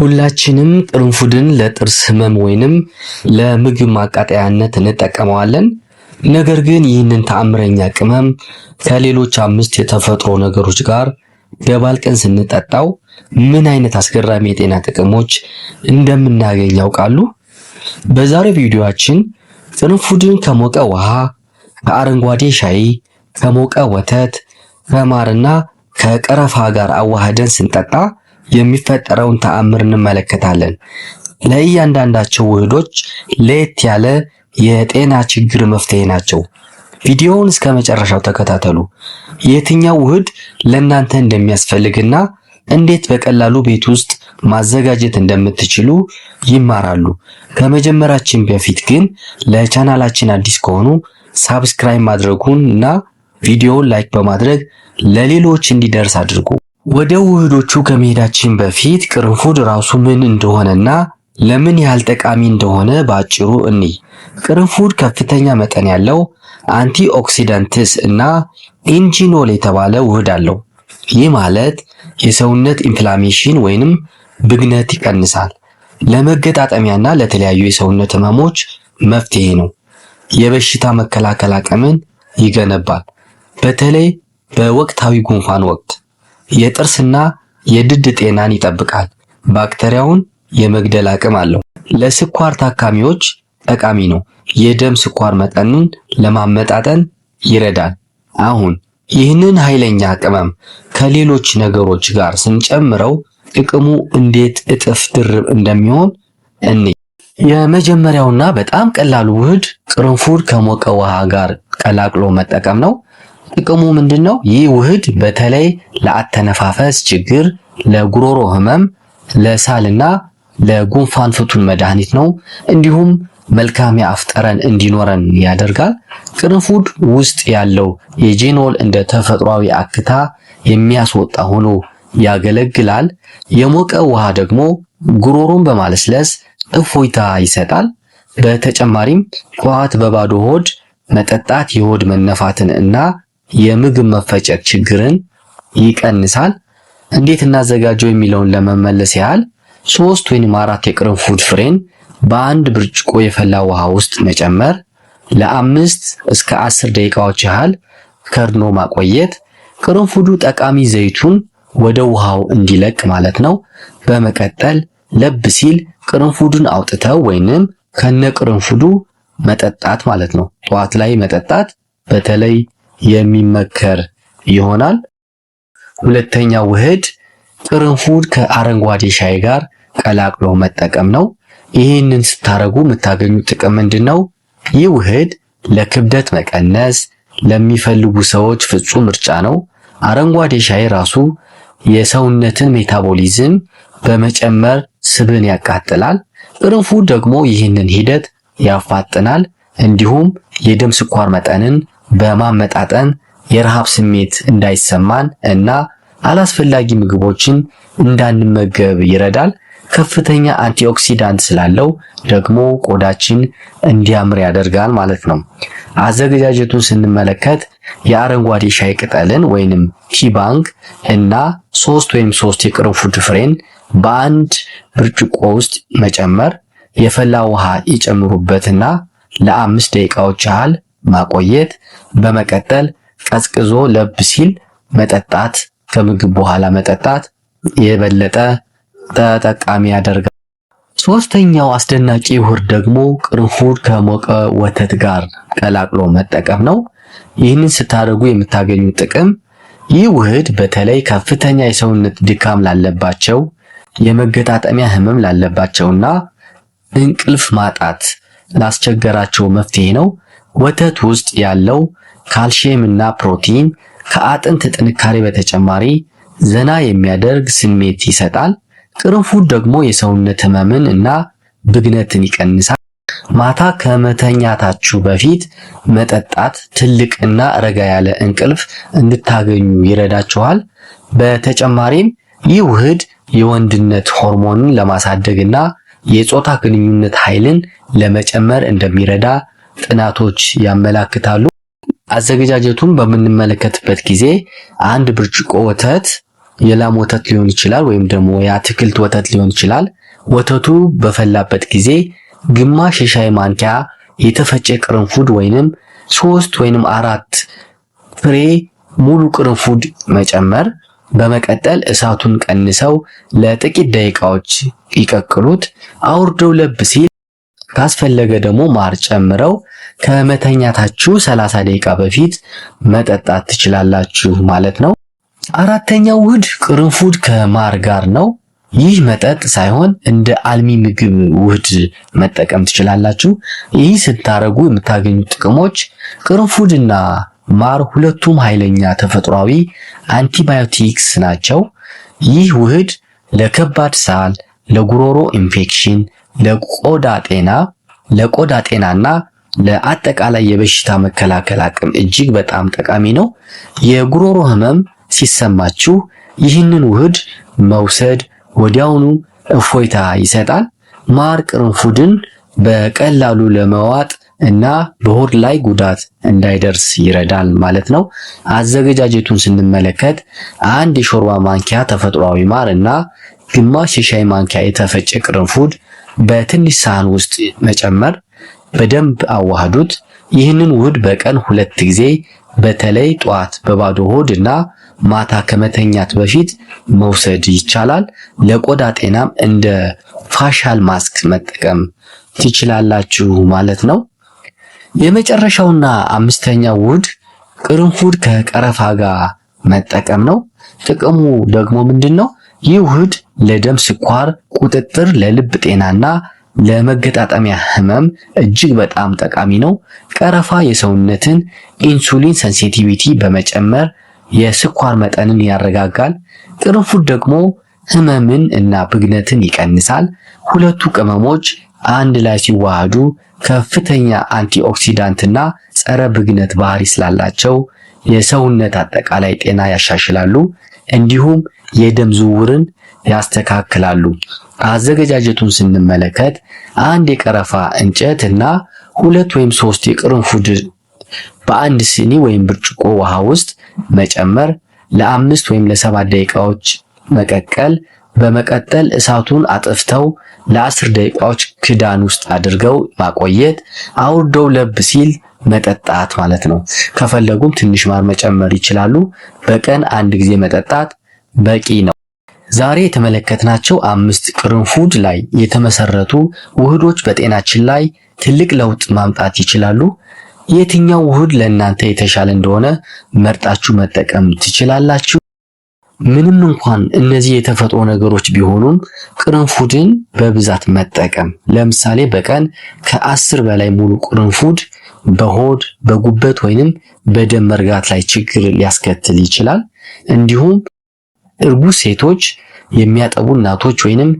ሁላችንም ቅርንፉድን ለጥርስ ህመም ወይንም ለምግብ ማቃጠያነት እንጠቀመዋለን። ነገር ግን ይህንን ተአምረኛ ቅመም ከሌሎች 5 የተፈጥሮ ነገሮች ጋር ደባልቀን ስንጠጣው ምን አይነት አስገራሚ የጤና ጥቅሞች እንደምናገኝ ያውቃሉ? በዛሬው ቪዲዮአችን ቅርንፉድን ከሞቀ ውሃ፣ ከአረንጓዴ ሻይ፣ ከሞቀ ወተት፣ ከማርና ከቀረፋ ጋር አዋህደን ስንጠጣ የሚፈጠረውን ተአምር እንመለከታለን። ለእያንዳንዳቸው ውህዶች ለየት ያለ የጤና ችግር መፍትሄ ናቸው። ቪዲዮውን እስከ መጨረሻው ተከታተሉ። የትኛው ውህድ ለእናንተ እንደሚያስፈልግና እንዴት በቀላሉ ቤት ውስጥ ማዘጋጀት እንደምትችሉ ይማራሉ። ከመጀመራችን በፊት ግን ለቻናላችን አዲስ ከሆኑ ሳብስክራይብ ማድረጉን እና ቪዲዮውን ላይክ በማድረግ ለሌሎች እንዲደርስ አድርጉ። ወደ ውህዶቹ ከመሄዳችን በፊት ቅርንፉድ ራሱ ምን እንደሆነና ለምን ያህል ጠቃሚ እንደሆነ በአጭሩ እንይ። ቅርንፉድ ከፍተኛ መጠን ያለው አንቲኦክሲዳንትስ እና ኢንጂኖል የተባለ ውህድ አለው። ይህ ማለት የሰውነት ኢንፍላሜሽን ወይንም ብግነት ይቀንሳል። ለመገጣጠሚያና ለተለያዩ የሰውነት ህመሞች መፍትሄ ነው። የበሽታ መከላከል አቅምን ይገነባል። በተለይ በወቅታዊ ጉንፋን ወቅት የጥርስና የድድ ጤናን ይጠብቃል። ባክቴሪያውን የመግደል አቅም አለው። ለስኳር ታካሚዎች ጠቃሚ ነው። የደም ስኳር መጠንን ለማመጣጠን ይረዳል። አሁን ይህንን ኃይለኛ ቅመም ከሌሎች ነገሮች ጋር ስንጨምረው ጥቅሙ እንዴት እጥፍ ድርብ እንደሚሆን እንይ። የመጀመሪያውና በጣም ቀላሉ ውህድ ቅርንፉድ ከሞቀ ውሃ ጋር ቀላቅሎ መጠቀም ነው። ጥቅሙ ምንድነው? ይህ ውህድ በተለይ ለአተነፋፈስ ችግር፣ ለጉሮሮ ህመም፣ ለሳልና ለጉንፋን ፍቱን መድኃኒት ነው። እንዲሁም መልካም የአፍ ጠረን እንዲኖረን ያደርጋል። ቅርንፉድ ውስጥ ያለው የጂኖል እንደ ተፈጥሯዊ አክታ የሚያስወጣ ሆኖ ያገለግላል። የሞቀ ውሃ ደግሞ ጉሮሮን በማለስለስ እፎይታ ይሰጣል። በተጨማሪም ጠዋት በባዶ ሆድ መጠጣት የሆድ መነፋትን እና የምግብ መፈጨት ችግርን ይቀንሳል። እንዴት እናዘጋጀው የሚለውን ለመመለስ ያህል 3 ወይም 4 የቅርንፉድ ፍሬን በአንድ ብርጭቆ የፈላ ውሃ ውስጥ መጨመር፣ ለ5 እስከ 10 ደቂቃዎች ያህል ከርኖ ማቆየት። ቅርንፉዱ ጠቃሚ ዘይቱን ወደ ውሃው እንዲለቅ ማለት ነው። በመቀጠል ለብ ሲል ቅርንፉዱን አውጥተው ወይንም ከነቅርንፉዱ መጠጣት ማለት ነው። ጠዋት ላይ መጠጣት በተለይ የሚመከር ይሆናል። ሁለተኛው ውህድ ቅርንፉድ ከአረንጓዴ ሻይ ጋር ቀላቅሎ መጠቀም ነው። ይህንን ስታረጉ የምታገኙት ጥቅም ምንድነው? ይህ ውህድ ለክብደት መቀነስ ለሚፈልጉ ሰዎች ፍጹም ምርጫ ነው። አረንጓዴ ሻይ ራሱ የሰውነትን ሜታቦሊዝም በመጨመር ስብን ያቃጥላል። ቅርንፉድ ደግሞ ይህንን ሂደት ያፋጥናል። እንዲሁም የደም ስኳር መጠንን በማመጣጠን የረሃብ ስሜት እንዳይሰማን እና አላስፈላጊ ምግቦችን እንዳንመገብ ይረዳል። ከፍተኛ አንቲኦክሲዳንት ስላለው ደግሞ ቆዳችን እንዲያምር ያደርጋል ማለት ነው። አዘገጃጀቱን ስንመለከት የአረንጓዴ ሻይ ቅጠልን ወይንም ቲባንግ እና 3 የቅርንፉድ ፍሬን በአንድ ብርጭቆ ውስጥ መጨመር፣ የፈላ ውሃ ይጨምሩበትና ለ5 ደቂቃዎች ያህል ማቆየት። በመቀጠል ቀዝቅዞ ለብ ሲል መጠጣት። ከምግብ በኋላ መጠጣት የበለጠ ተጠቃሚ ያደርጋል። ሶስተኛው አስደናቂ ውህድ ደግሞ ቅርንፉድ ከሞቀ ወተት ጋር ቀላቅሎ መጠቀም ነው። ይህንን ስታደርጉ የምታገኙት ጥቅም ይህ ውህድ በተለይ ከፍተኛ የሰውነት ድካም ላለባቸው፣ የመገጣጠሚያ ህመም ላለባቸውና እንቅልፍ ማጣት ላስቸገራቸው መፍትሄ ነው። ወተት ውስጥ ያለው ካልሲየም እና ፕሮቲን ከአጥንት ጥንካሬ በተጨማሪ ዘና የሚያደርግ ስሜት ይሰጣል። ቅርንፉድ ደግሞ የሰውነት ህመምን እና ብግነትን ይቀንሳል። ማታ ከመተኛታችሁ በፊት መጠጣት ትልቅና ረጋ ያለ እንቅልፍ እንድታገኙ ይረዳችኋል። በተጨማሪም ይህ ውህድ የወንድነት ሆርሞንን ለማሳደግና የጾታ ግንኙነት ኃይልን ለመጨመር እንደሚረዳ ጥናቶች ያመላክታሉ። አዘገጃጀቱን በምንመለከትበት ጊዜ 1 ብርጭቆ ወተት የላም ወተት ሊሆን ይችላል ወይም ደግሞ የአትክልት ወተት ሊሆን ይችላል። ወተቱ በፈላበት ጊዜ ግማሽ የሻይ ማንኪያ የተፈጨ ቅርንፉድ ወይንም 3 ወይንም 4 ፍሬ ሙሉ ቅርንፉድ መጨመር። በመቀጠል እሳቱን ቀንሰው ለጥቂት ደቂቃዎች ይቀቅሉት። አውርደው ለብ ሲል ካስፈለገ ደግሞ ማር ጨምረው ከመተኛታችሁ 30 ደቂቃ በፊት መጠጣት ትችላላችሁ ማለት ነው። አራተኛው ውህድ ቅርንፉድ ከማር ጋር ነው። ይህ መጠጥ ሳይሆን እንደ አልሚ ምግብ ውህድ መጠቀም ትችላላችሁ። ይህ ስታረጉ የምታገኙት ጥቅሞች ቅርንፉድና ማር ሁለቱም ኃይለኛ ተፈጥሯዊ አንቲባዮቲክስ ናቸው። ይህ ውህድ ለከባድ ሳል፣ ለጉሮሮ ኢንፌክሽን፣ ለቆዳ ጤናና ለአጠቃላይ የበሽታ መከላከል አቅም እጅግ በጣም ጠቃሚ ነው። የጉሮሮ ህመም ሲሰማችሁ ይህንን ውህድ መውሰድ ወዲያውኑ እፎይታ ይሰጣል። ማር ቅርንፉድን በቀላሉ ለመዋጥ እና በሆድ ላይ ጉዳት እንዳይደርስ ይረዳል ማለት ነው። አዘገጃጀቱን ስንመለከት 1 የሾርባ ማንኪያ ተፈጥሯዊ ማር እና ግማሽ የሻይ ማንኪያ የተፈጨ ቅርንፉድ በትንሽ ሳህን ውስጥ መጨመር፣ በደንብ አዋህዱት። ይህንን ውህድ በቀን 2 ጊዜ በተለይ ጧት በባዶ ሆድ እና ማታ ከመተኛት በፊት መውሰድ ይቻላል። ለቆዳ ጤናም እንደ ፋሻል ማስክ መጠቀም ትችላላችሁ ማለት ነው። የመጨረሻውና አምስተኛው ውህድ ቅርንፉድ ከቀረፋ ጋር መጠቀም ነው። ጥቅሙ ደግሞ ምንድነው? ይህ ውህድ ለደም ስኳር ቁጥጥር፣ ለልብ ጤናና ለመገጣጠሚያ ህመም እጅግ በጣም ጠቃሚ ነው። ቀረፋ የሰውነትን ኢንሱሊን ሴንሲቲቪቲ በመጨመር የስኳር መጠንን ያረጋጋል። ቅርንፉድ ደግሞ ህመምን እና ብግነትን ይቀንሳል። ሁለቱ ቅመሞች አንድ ላይ ሲዋሃዱ ከፍተኛ አንቲኦክሲዳንትና ጸረ ብግነት ባህሪ ስላላቸው የሰውነት አጠቃላይ ጤና ያሻሽላሉ፣ እንዲሁም የደም ዝውውርን ያስተካክላሉ። አዘገጃጀቱን ስንመለከት 1 የቀረፋ እንጨት እና 2 ወይም 3 የቅርንፉድ በአንድ ሲኒ ወይም ብርጭቆ ውሃ ውስጥ መጨመር፣ ለ5 ወይም ለ7 ደቂቃዎች መቀቀል። በመቀጠል እሳቱን አጥፍተው ለ10 ደቂቃዎች ክዳን ውስጥ አድርገው ማቆየት። አውርደው ለብ ሲል መጠጣት ማለት ነው። ከፈለጉም ትንሽ ማር መጨመር ይችላሉ። በቀን 1 ጊዜ መጠጣት በቂ ነው። ዛሬ የተመለከትናቸው 5 ቅርንፉድ ላይ የተመሰረቱ ውህዶች በጤናችን ላይ ትልቅ ለውጥ ማምጣት ይችላሉ። የትኛው ውህድ ለእናንተ የተሻለ እንደሆነ መርጣችሁ መጠቀም ትችላላችሁ። ምንም እንኳን እነዚህ የተፈጥሮ ነገሮች ቢሆኑም ቅርንፉድን በብዛት መጠቀም፣ ለምሳሌ በቀን ከ10 በላይ ሙሉ ቅርንፉድ በሆድ በጉበት ወይንም በደም መርጋት ላይ ችግር ሊያስከትል ይችላል። እንዲሁም እርጉዝ ሴቶች፣ የሚያጠቡ እናቶች ወይንም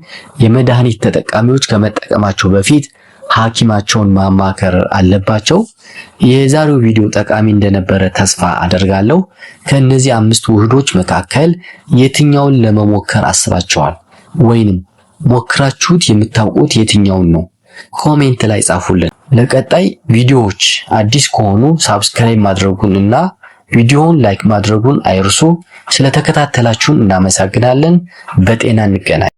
የመድኃኒት ተጠቃሚዎች ከመጠቀማቸው በፊት ሐኪማቸውን ማማከር አለባቸው። የዛሬው ቪዲዮ ጠቃሚ እንደነበረ ተስፋ አደርጋለሁ። ከነዚህ 5 ውህዶች መካከል የትኛውን ለመሞከር አስባችኋል? ወይንም ሞክራችሁት የምታውቁት የትኛውን ነው? ኮሜንት ላይ ጻፉልን። ለቀጣይ ቪዲዮዎች አዲስ ከሆኑ ሳብስክራይብ ማድረጉን እና ቪዲዮውን ላይክ ማድረጉን አይርሱ። ስለተከታተላችሁን እናመሰግናለን። በጤና እንገናኝ።